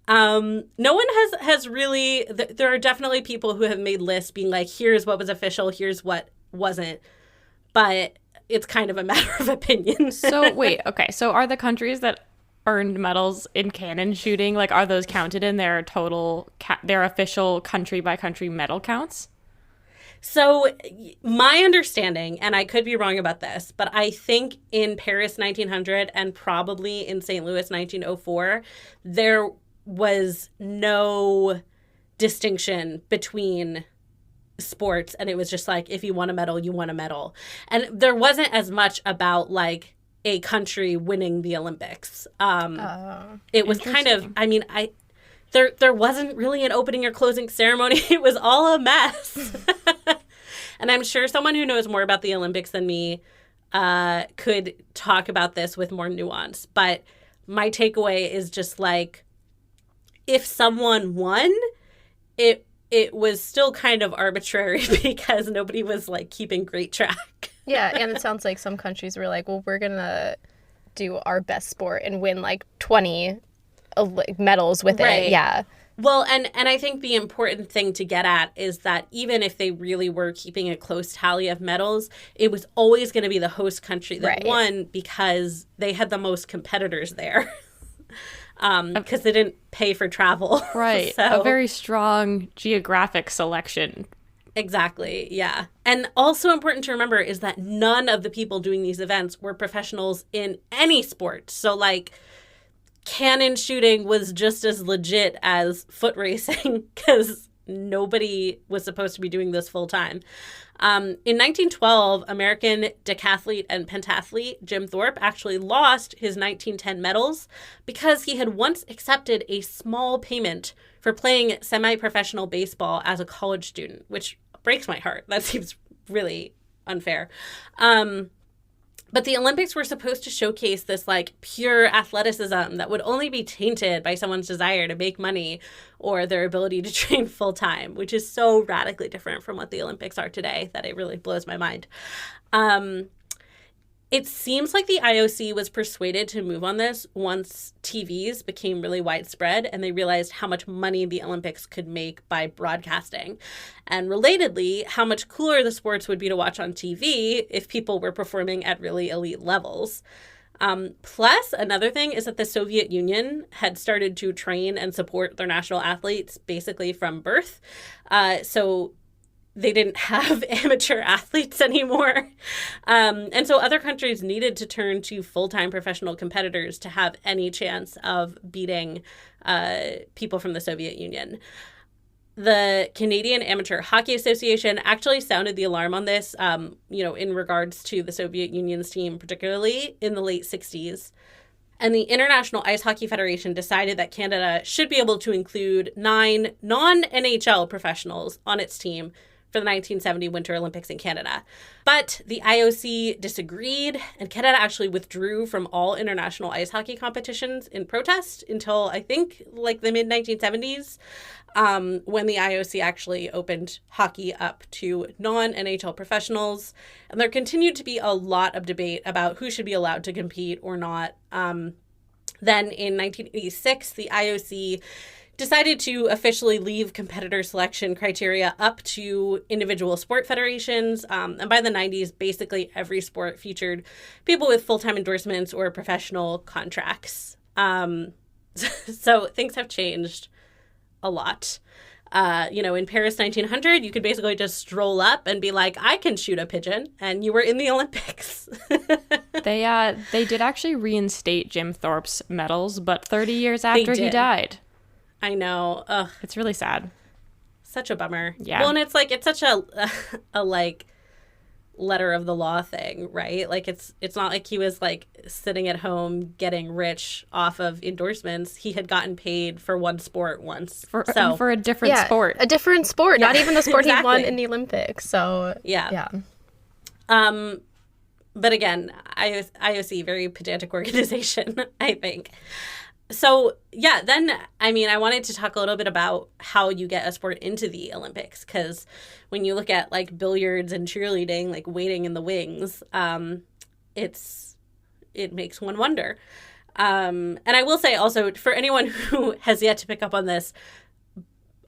no one has really, there are definitely people who have made lists being like, here's what was official, here's what wasn't. But it's kind of a matter of opinion. So wait, okay. So are the countries that earned medals in cannon shooting, like, are those counted in their total, their official country by country medal counts? So my understanding, and I could be wrong about this, but I think in Paris 1900 and probably in St. Louis 1904, there was no distinction between sports, and it was just like, if you won a medal, you won a medal. And there wasn't as much about like a country winning the Olympics. It was kind of, I mean, there wasn't really an opening or closing ceremony. It was all a mess. And I'm sure someone who knows more about the Olympics than me could talk about this with more nuance. But my takeaway is just like, if someone won, it was still kind of arbitrary because nobody was like keeping great track. Yeah, and it sounds like some countries were like, well, we're going to do our best sport and win like 20 medals with it. Yeah. Well, and I think the important thing to get at is that even if they really were keeping a close tally of medals, it was always going to be the host country that won because they had the most competitors there. Because they didn't pay for travel. Right. So, a very strong geographic selection. Exactly. Yeah. And also important to remember is that none of the people doing these events were professionals in any sport. So like cannon shooting was just as legit as foot racing because nobody was supposed to be doing this full time. In 1912, American decathlete and pentathlete Jim Thorpe actually lost his 1910 medals because he had once accepted a small payment for playing semi-professional baseball as a college student, which breaks my heart. That seems really unfair. But the Olympics were supposed to showcase this like pure athleticism that would only be tainted by someone's desire to make money or their ability to train full time, which is so radically different from what the Olympics are today that it really blows my mind. It seems like the IOC was persuaded to move on this once TVs became really widespread and they realized how much money the Olympics could make by broadcasting. And relatedly, how much cooler the sports would be to watch on TV if people were performing at really elite levels. Plus, another thing is that the Soviet Union had started to train and support their national athletes basically from birth. So they didn't have amateur athletes anymore. And so other countries needed to turn to full-time professional competitors to have any chance of beating people from the Soviet Union. The Canadian Amateur Hockey Association actually sounded the alarm on this, in regards to the Soviet Union's team, particularly in the late 60s. And the International Ice Hockey Federation decided that Canada should be able to include 9 non-NHL professionals on its team for the 1970 Winter Olympics in Canada. But the IOC disagreed, and Canada actually withdrew from all international ice hockey competitions in protest until, I think, like the mid-1970s, when the IOC actually opened hockey up to non-NHL professionals. And there continued to be a lot of debate about who should be allowed to compete or not. Then in 1986, the IOC decided to officially leave competitor selection criteria up to individual sport federations. And by the 90s, basically every sport featured people with full-time endorsements or professional contracts. So things have changed a lot. In Paris 1900, you could basically just stroll up and be like, I can shoot a pigeon, and you were in the Olympics. They did actually reinstate Jim Thorpe's medals, but 30 years after he died. I know. Ugh. It's really sad. Such a bummer. Yeah. Well, and it's like, it's such a like letter of the law thing, right? Like it's not like he was like sitting at home getting rich off of endorsements. He had gotten paid for one sport once. For a different sport. A different sport, not even the sport he won Exactly. in the Olympics. So Yeah. But again, IOC, very pedantic organization, I think. So, yeah, then, I mean, I wanted to talk a little bit about how you get a sport into the Olympics, because when you look at, like, billiards and cheerleading, like, waiting in the wings, it makes one wonder. And I will say also, for anyone who has yet to pick up on this,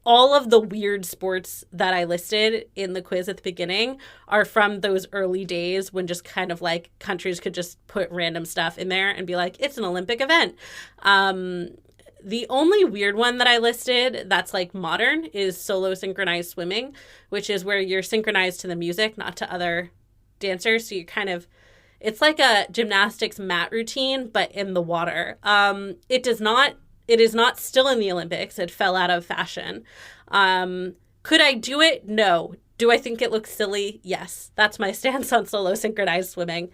all of the weird sports that I listed in the quiz at the beginning are from those early days when just kind of like countries could just put random stuff in there and be like, it's an Olympic event. The only weird one that I listed that's like modern is solo synchronized swimming, which is where you're synchronized to the music, not to other dancers. So you kind of, it's like a gymnastics mat routine, but in the water. It is not still in the Olympics. It fell out of fashion. Could I do it? No. Do I think it looks silly? Yes. That's my stance on solo synchronized swimming.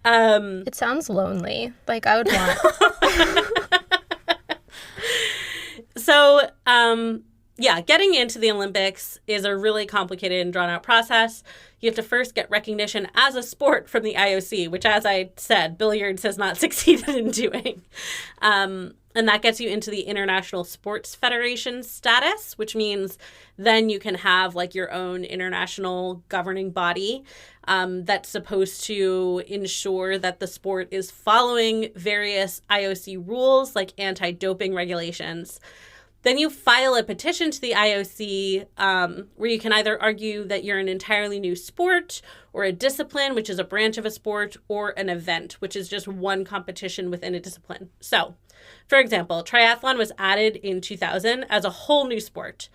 it sounds lonely. Like I would want. So, yeah, getting into the Olympics is a really complicated and drawn-out process. You have to first get recognition as a sport from the IOC, which, as I said, billiards has not succeeded in doing. And that gets you into the International Sports Federation status, which means then you can have like your own international governing body that's supposed to ensure that the sport is following various IOC rules like anti-doping regulations. Then you file a petition to the IOC where you can either argue that you're an entirely new sport or a discipline, which is a branch of a sport, or an event, which is just one competition within a discipline. So, for example, triathlon was added in 2000 as a whole new sport.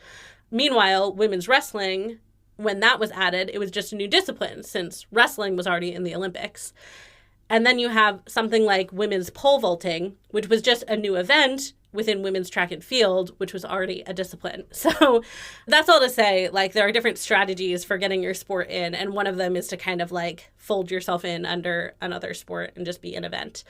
Meanwhile, women's wrestling, when that was added, it was just a new discipline since wrestling was already in the Olympics. And then you have something like women's pole vaulting, which was just a new event within women's track and field, which was already a discipline. So that's all to say, like, there are different strategies for getting your sport in, and one of them is to kind of like fold yourself in under another sport and just be an event.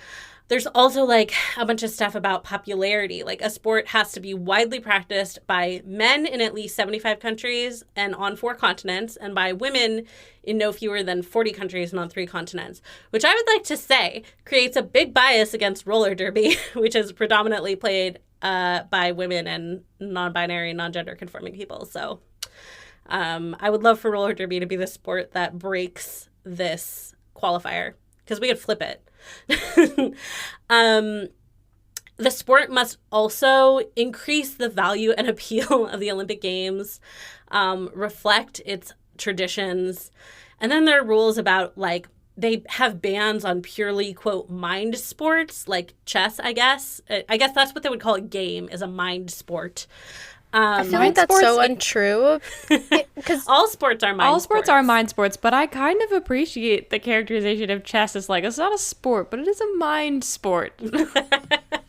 There's also like a bunch of stuff about popularity. Like a sport has to be widely practiced by men in at least 75 countries and on 4 continents, and by women in no fewer than 40 countries and on 3 continents, which I would like to say creates a big bias against roller derby, which is predominantly played by women and non-binary, non-gender conforming people. So I would love for roller derby to be the sport that breaks this qualifier, because we could flip it. The sport must also increase the value and appeal of the Olympic Games, reflect its traditions. And then there are rules about, like, they have bans on purely, quote, mind sports, like chess, I guess. I guess that's what they would call a game, is a mind sport. I feel like that's so untrue. Because all sports are mind sports. All sports are mind sports, but I kind of appreciate the characterization of chess as like, it's not a sport, but it is a mind sport.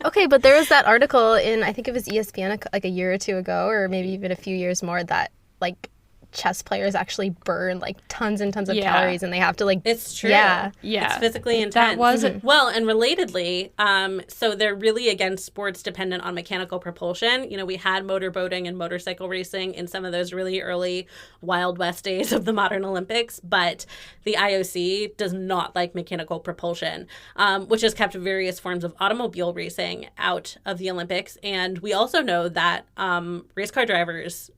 Okay, but there was that article in, I think it was ESPN like a year or two ago, or maybe even a few years more, that like chess players actually burn like tons and tons of calories, and they have to like, it's true. Yeah. It's physically intense. That wasn't well, and relatedly, so they're really against sports dependent on mechanical propulsion. You know, we had motorboating and motorcycle racing in some of those really early Wild West days of the modern Olympics, but the IOC does not like mechanical propulsion, which has kept various forms of automobile racing out of the Olympics. And we also know that race car drivers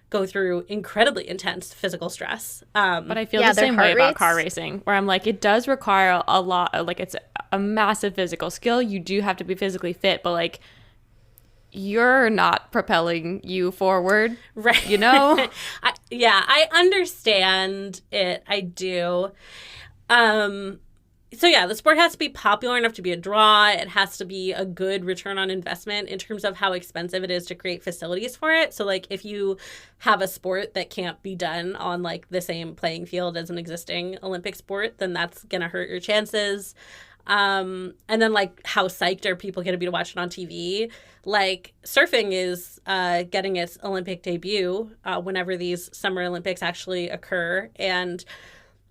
go through incredibly intense physical stress. But I feel the same way about car racing, where I'm like, it does require a lot, like it's a massive physical skill. You do have to be physically fit, but like, you're not propelling you forward, right? You know? I understand it. I do. So yeah, the sport has to be popular enough to be a draw. It has to be a good return on investment in terms of how expensive it is to create facilities for it. So like if you have a sport that can't be done on like the same playing field as an existing Olympic sport, then that's going to hurt your chances. And then like how psyched are people going to be to watch it on TV? Like surfing is getting its Olympic debut whenever these Summer Olympics actually occur. And,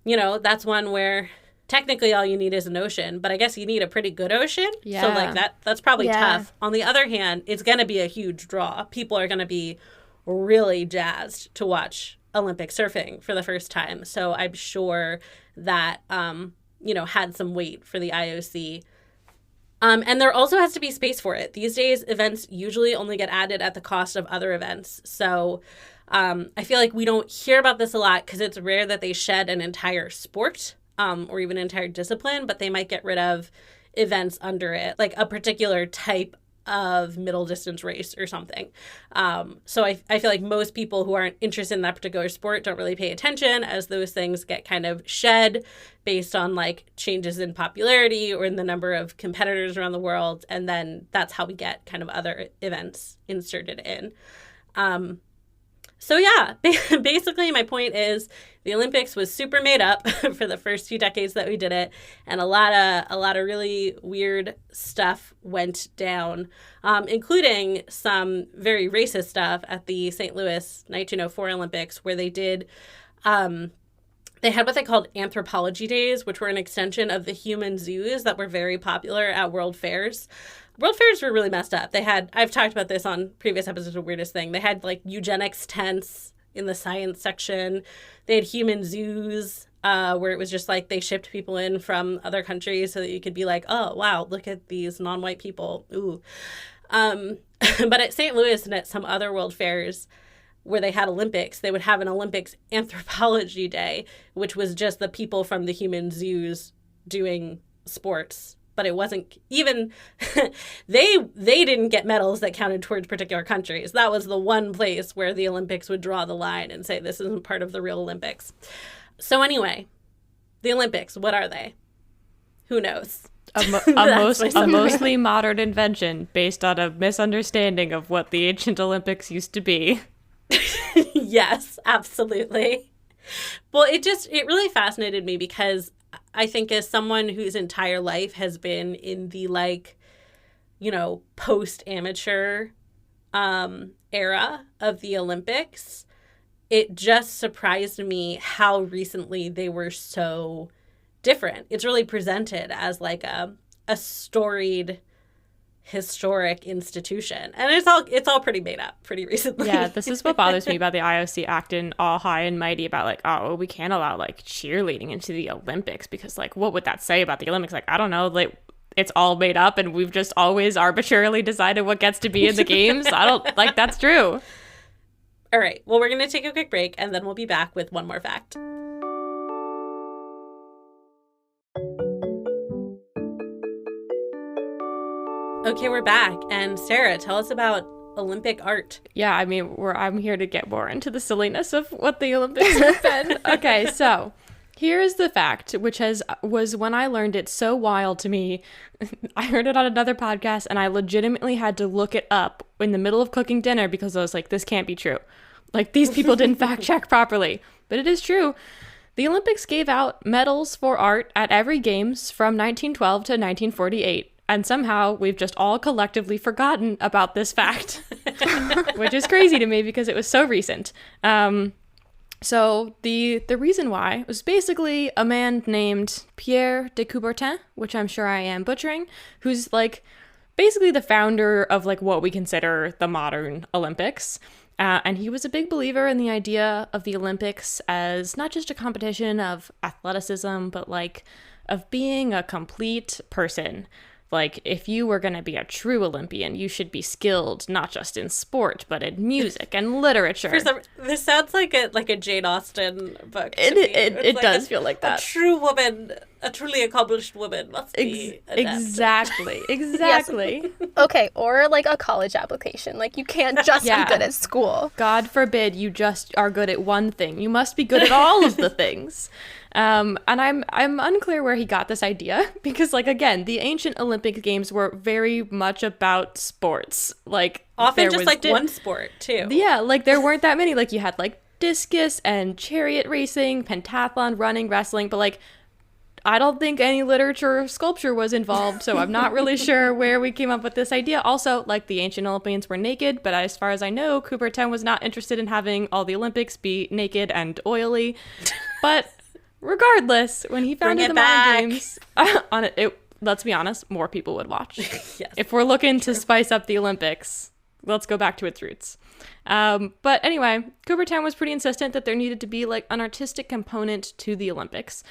you know, that's one where technically all you need is an ocean, but I guess you need a pretty good ocean. Yeah. So like that's probably tough. On the other hand, it's going to be a huge draw. People are going to be really jazzed to watch Olympic surfing for the first time. So I'm sure that, you know, had some weight for the IOC. And there also has to be space for it. These days, events usually only get added at the cost of other events. So I feel like we don't hear about this a lot because it's rare that they shed an entire sport or even an entire discipline, but they might get rid of events under it, like a particular type of middle distance race or something. So I feel like most people who aren't interested in that particular sport don't really pay attention as those things get kind of shed based on like changes in popularity or in the number of competitors around the world. And then that's how we get kind of other events inserted in. So yeah, basically my point is the Olympics was super made up for the first few decades that we did it, and a lot of really weird stuff went down, including some very racist stuff at the St. Louis 1904 Olympics, where they did. They had what they called anthropology days, which were an extension of the human zoos that were very popular at World Fairs. World Fairs were really messed up. I've talked about this on previous episodes of Weirdest Thing. They had like eugenics tents in the science section. They had human zoos where it was just like they shipped people in from other countries so that you could be like, oh, wow, look at these non-white people. Ooh. But at St. Louis and at some other World Fairs where they had Olympics, they would have an Olympics anthropology day, which was just the people from the human zoos doing sports. But it wasn't even, they didn't get medals that counted towards particular countries. That was the one place where the Olympics would draw the line and say this isn't part of the real Olympics. So anyway, the Olympics, what are they? Who knows? A mostly modern invention based on a misunderstanding of what the ancient Olympics used to be. Yes, absolutely. Well, it really fascinated me because I think as someone whose entire life has been in the like, you know, post-amateur era of the Olympics, it just surprised me how recently they were so different. It's really presented as like a storied historic institution, and it's all pretty made up pretty recently. Yeah, this is what bothers me about the IOC acting all high and mighty about like, oh, we can't allow like cheerleading into the Olympics because like what would that say about the Olympics? Like, I don't know, like it's all made up and we've just always arbitrarily decided what gets to be in the games. I don't like that's true. All right, well, we're gonna take a quick break and then we'll be back with one more fact. Okay, we're back. And Sarah, tell us about Olympic art. Yeah, I mean, I'm here to get more into the silliness of what the Olympics have been. Okay, so here is the fact, which was when I learned it so wild to me. I heard it on another podcast, and I legitimately had to look it up in the middle of cooking dinner because I was like, this can't be true. Like, these people didn't fact check properly. But it is true. The Olympics gave out medals for art at every games from 1912 to 1948. And somehow we've just all collectively forgotten about this fact, which is crazy to me because it was so recent. So the reason why was basically a man named Pierre de Coubertin, which I'm sure I am butchering, who's like basically the founder of like what we consider the modern Olympics. And he was a big believer in the idea of the Olympics as not just a competition of athleticism, but like of being a complete person. Like, if you were going to be a true Olympian, you should be skilled not just in sport, but in music and literature. This sounds like a Jane Austen book. It like does feel like that. A true woman, a truly accomplished woman must be adept. Exactly. Yes. Okay, or like a college application. Like, you can't just be good at school. God forbid you just are good at one thing. You must be good at all of the things. And I'm unclear where he got this idea because, like, again, the ancient Olympic Games were very much about sports. Like, often just like one sport too. Yeah, like there weren't that many. Like, you had like discus and chariot racing, pentathlon, running, wrestling, but like I don't think any literature or sculpture was involved, so I'm not really sure where we came up with this idea. Also, like, the ancient Olympians were naked, but as far as I know, Coubertin was not interested in having all the Olympics be naked and oily. But regardless, when he founded the modern games, let's be honest, more people would watch. Yes, if we're looking to spice up the Olympics, let's go back to its roots. But anyway, Coubertin was pretty insistent that there needed to be like an artistic component to the Olympics.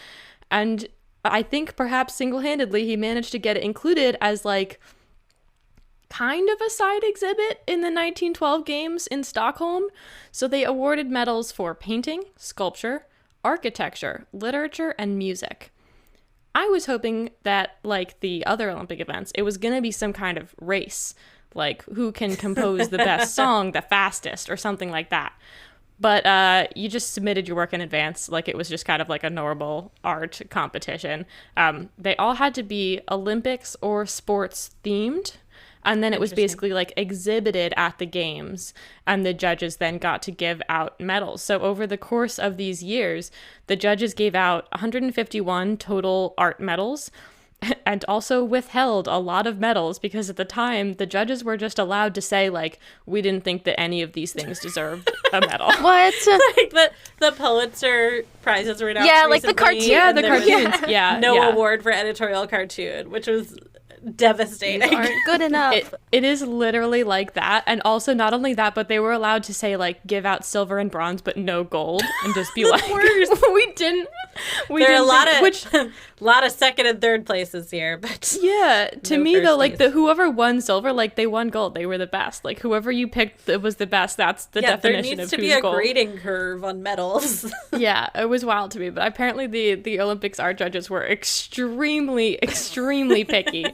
And I think perhaps single-handedly he managed to get it included as like kind of a side exhibit in the 1912 games in Stockholm. So they awarded medals for painting, sculpture, architecture, literature, and music. I was hoping that, like the other Olympic events, it was going to be some kind of race, like who can compose the best song the fastest or something like that. But you just submitted your work in advance, like it was just kind of like a normal art competition. They all had to be Olympics or sports themed. And then it was basically like exhibited at the games, and the judges then got to give out medals. So over the course of these years, the judges gave out 151 total art medals and also withheld a lot of medals because at the time the judges were just allowed to say like, we didn't think that any of these things deserved a medal. What? Like the Pulitzer prizes were announced. Yeah, like the recently, cartoon. Yeah, and the there was cartoons. Yeah. no award for editorial cartoon, which was devastating. Aren't good enough. It is literally like that. And also not only that, but they were allowed to say like give out silver and bronze but no gold and just be like we didn't There are a lot of which lot of second and third places here, but yeah, to no me though, first like place. whoever won silver, like they won gold. They were the best. Like whoever you picked that was the best, that's the yeah, there definition needs of to be who's a gold. grading curve on medals. Yeah, it was wild to me. But apparently the Olympics art judges were extremely picky.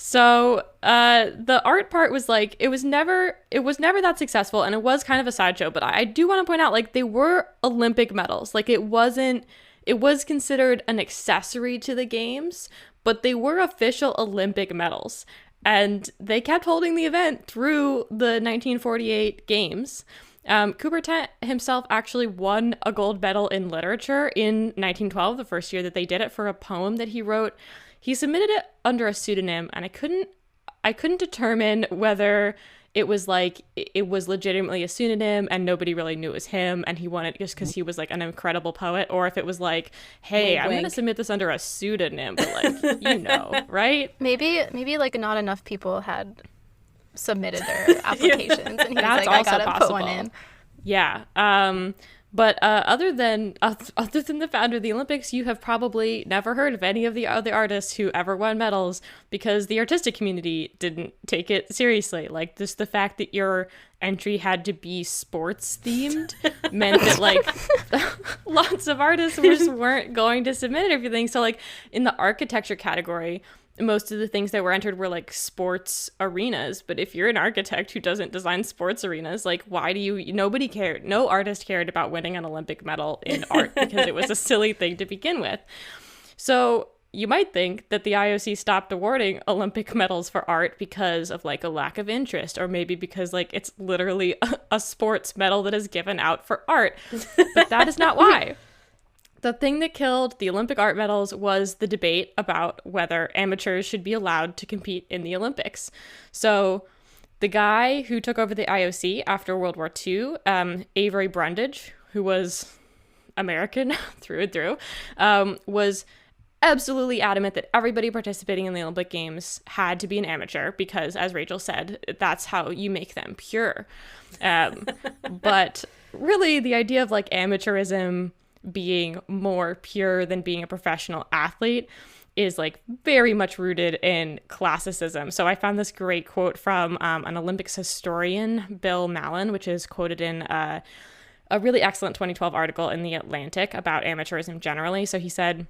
So the art part was like it was never that successful, and it was kind of a sideshow. But I do want to point out like they were Olympic medals. Like it was considered an accessory to the games, but they were official Olympic medals. And they kept holding the event through the 1948 games. Coubertin himself actually won a gold medal in literature in 1912, the first year that they did it, for a poem that he wrote. He submitted it under a pseudonym, and I couldn't determine whether it was like it was legitimately a pseudonym and nobody really knew it was him and he won it just because he was like an incredible poet, or if it was like, hey, wink, I'm wink. gonna submit this under a pseudonym, but like right? Maybe like not enough people had submitted their applications, and he was That's like, I also gotta possible. put one in. Yeah. But other than the founder of the Olympics, you have probably never heard of any of the other artists who ever won medals because the artistic community didn't take it seriously. Like just the fact that your entry had to be sports themed meant that like lots of artists just weren't going to submit everything. So like in the architecture category, most of the things that were entered were like sports arenas. But if you're an architect who doesn't design sports arenas, like why do you, nobody cared. No artist cared about winning an Olympic medal in art because it was a silly thing to begin with. So you might think that the IOC stopped awarding Olympic medals for art because of like a lack of interest, or maybe because like it's literally a sports medal that is given out for art. But that is not why. The thing that killed the Olympic art medals was the debate about whether amateurs should be allowed to compete in the Olympics. So the guy who took over the IOC after World War II, Avery Brundage, who was American through and through, was absolutely adamant that everybody participating in the Olympic Games had to be an amateur because, as Rachel said, that's how you make them pure. But really, the idea of like amateurism being more pure than being a professional athlete is like very much rooted in classicism. So I found this great quote from an Olympics historian, Bill Mallon, which is quoted in a really excellent 2012 article in The Atlantic about amateurism generally. So he said,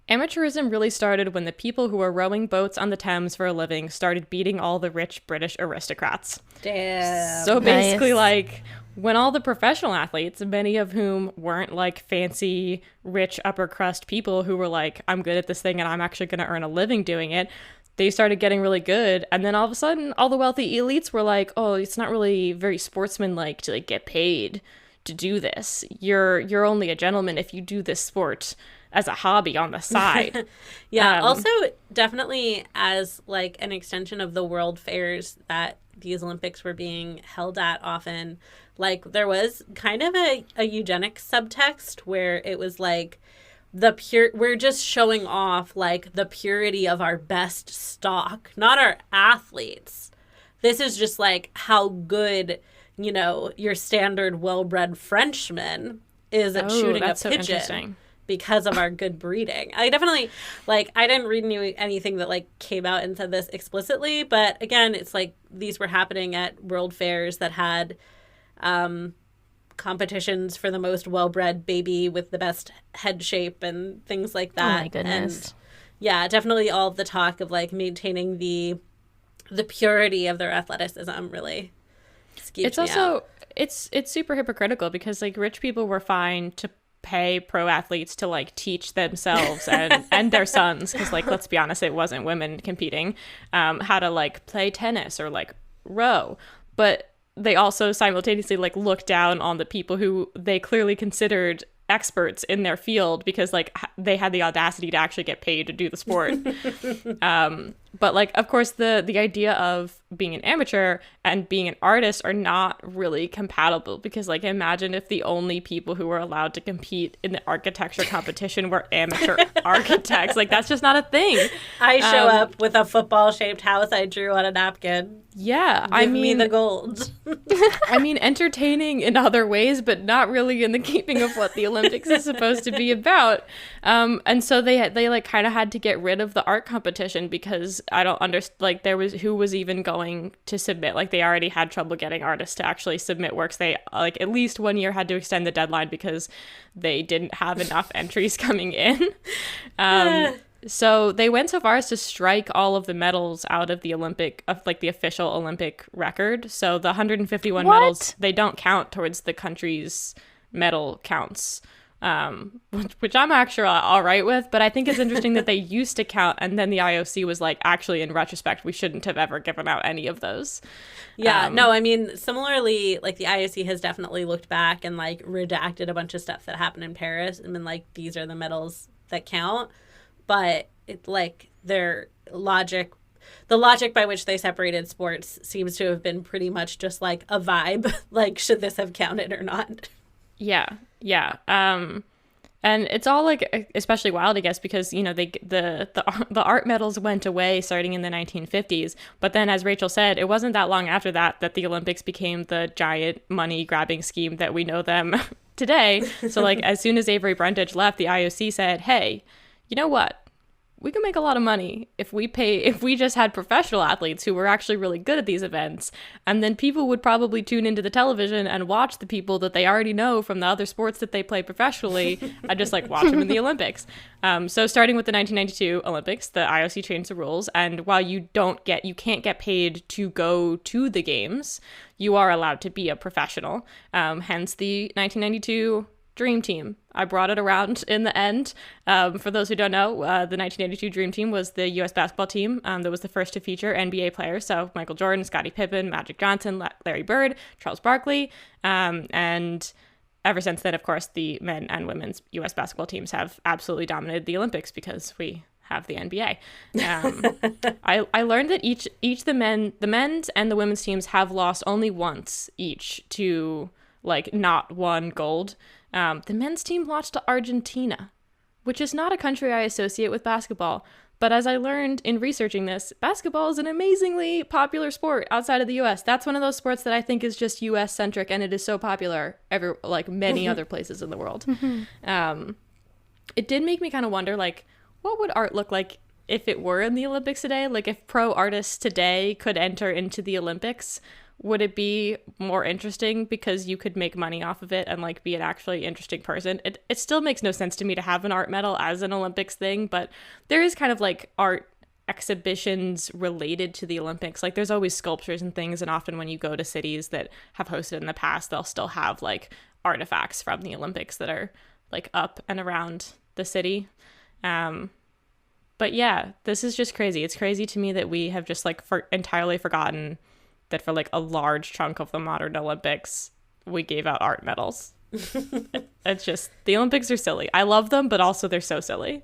amateurism really started when the people who were rowing boats on the Thames for a living started beating all the rich British aristocrats. Damn. So basically, Nice. like, when all the professional athletes, many of whom weren't like fancy, rich, upper crust people who were like, I'm good at this thing and I'm actually going to earn a living doing it, they started getting really good. And then all of a sudden, all the wealthy elites were like, oh, it's not really very sportsmanlike to like get paid to do this. You're only a gentleman if you do this sport as a hobby on the side. Yeah. Also, definitely as like an extension of the world fairs that these Olympics were being held at often, like there was kind of a eugenics subtext where it was like we're just showing off like the purity of our best stock, not our athletes. This is just like how good, you know, your standard well-bred Frenchman is at shooting a pigeon because of our good breeding. I definitely, like, I didn't read anything that, like, came out and said this explicitly, but again, it's like these were happening at world fairs that had competitions for the most well-bred baby with the best head shape and things like that. Oh my goodness. And yeah, definitely all of the talk of, like, maintaining the purity of their athleticism really skeeved me out. It's super hypocritical because, like, rich people were fine to pay pro athletes to like teach themselves and their sons, because like, let's be honest, it wasn't women competing, how to like play tennis or like row, but they also simultaneously like looked down on the people who they clearly considered experts in their field because like they had the audacity to actually get paid to do the sport. But like, of course, the idea of being an amateur and being an artist are not really compatible, because like, imagine if the only people who were allowed to compete in the architecture competition were amateur architects. Like, that's just not a thing. I show up with a football shaped house I drew on a napkin. Yeah, Give me the gold. I mean, entertaining in other ways, but not really in the keeping of what the Olympics is supposed to be about. And so they like kind of had to get rid of the art competition because I don't understand, like, there was who was even going to submit. Like, they already had trouble getting artists to actually submit works. They like at least 1 year had to extend the deadline because they didn't have enough entries coming in. So they went so far as to strike all of the medals out of the the official Olympic record. So the 151 medals, they don't count towards the country's medal counts, which I'm actually all right with. But I think it's interesting that they used to count, and then the IOC was like, actually, in retrospect, we shouldn't have ever given out any of those. Yeah, no, I mean, similarly, like the IOC has definitely looked back and like redacted a bunch of stuff that happened in Paris and been like, these are the medals that count. But it like the logic by which they separated sports seems to have been pretty much just like a vibe. Like, should this have counted or not? Yeah. And it's all like especially wild, I guess, because, you know, the art medals went away starting in the 1950s. But then, as Rachel said, it wasn't that long after that the Olympics became the giant money grabbing scheme that we know them today. So like, as soon as Avery Brundage left, the IOC said, hey, you know what? We can make a lot of money if we just had professional athletes who were actually really good at these events. And then people would probably tune into the television and watch the people that they already know from the other sports that they play professionally and just like watch them in the Olympics. So starting with the 1992 Olympics, the IOC changed the rules. And while you can't get paid to go to the games, you are allowed to be a professional. Hence the 1992 Dream Team. I brought it around in the end. For those who don't know, the 1992 Dream Team was the U.S. basketball team that was the first to feature NBA players. So Michael Jordan, Scottie Pippen, Magic Johnson, Larry Bird, Charles Barkley. And ever since then, of course, the men and women's U.S. basketball teams have absolutely dominated the Olympics because we have the NBA. I learned that each the men's and the women's teams have lost only once each to like not won gold. The men's team lost to Argentina, which is not a country I associate with basketball. But as I learned in researching this, basketball is an amazingly popular sport outside of the U.S. That's one of those sports that I think is just U.S. centric, and it is so popular like many other places in the world. It did make me kind of wonder, like, what would art look like if it were in the Olympics today? Like, if pro artists today could enter into the Olympics, would it be more interesting because you could make money off of it and like be an actually interesting person? It still makes no sense to me to have an art medal as an Olympics thing, but there is kind of like art exhibitions related to the Olympics. Like, there's always sculptures and things, and often when you go to cities that have hosted in the past, they'll still have like artifacts from the Olympics that are like up and around the city. But yeah, this is just crazy. It's crazy to me that we have just like entirely forgotten that for like a large chunk of the modern Olympics, we gave out art medals. It's just, the Olympics are silly. I love them, but also they're so silly.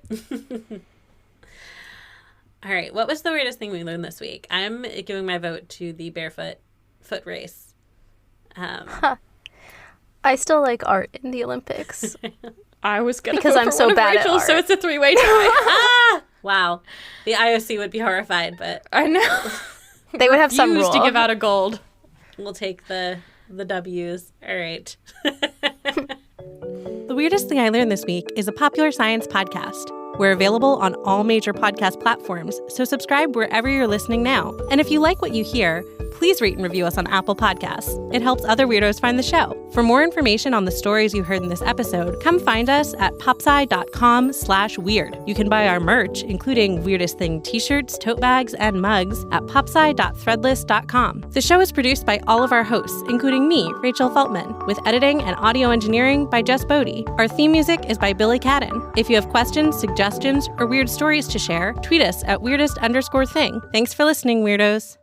All right. What was the weirdest thing we learned this week? I'm giving my vote to the barefoot foot race. I still like art in the Olympics. I was going to Because vote I'm for so one of bad at Rachel's, so art. it's a three-way tie. Wow. The IOC would be horrified, but I know. They would have some Refuse rule. to give out a gold. we'll take the W's. All right. The Weirdest Thing I Learned This Week is a popular science podcast. We're available on all major podcast platforms, so subscribe wherever you're listening now. And if you like what you hear, please rate and review us on Apple Podcasts. It helps other weirdos find the show. For more information on the stories you heard in this episode, come find us at popsci.com/weird. You can buy our merch, including Weirdest Thing t-shirts, tote bags, and mugs at popsci.threadless.com. The show is produced by all of our hosts, including me, Rachel Feltman, with editing and audio engineering by Jess Bodie. Our theme music is by Billy Cadden. If you have questions, suggestions, or weird stories to share, tweet us at weirdest_thing. Thanks for listening, weirdos.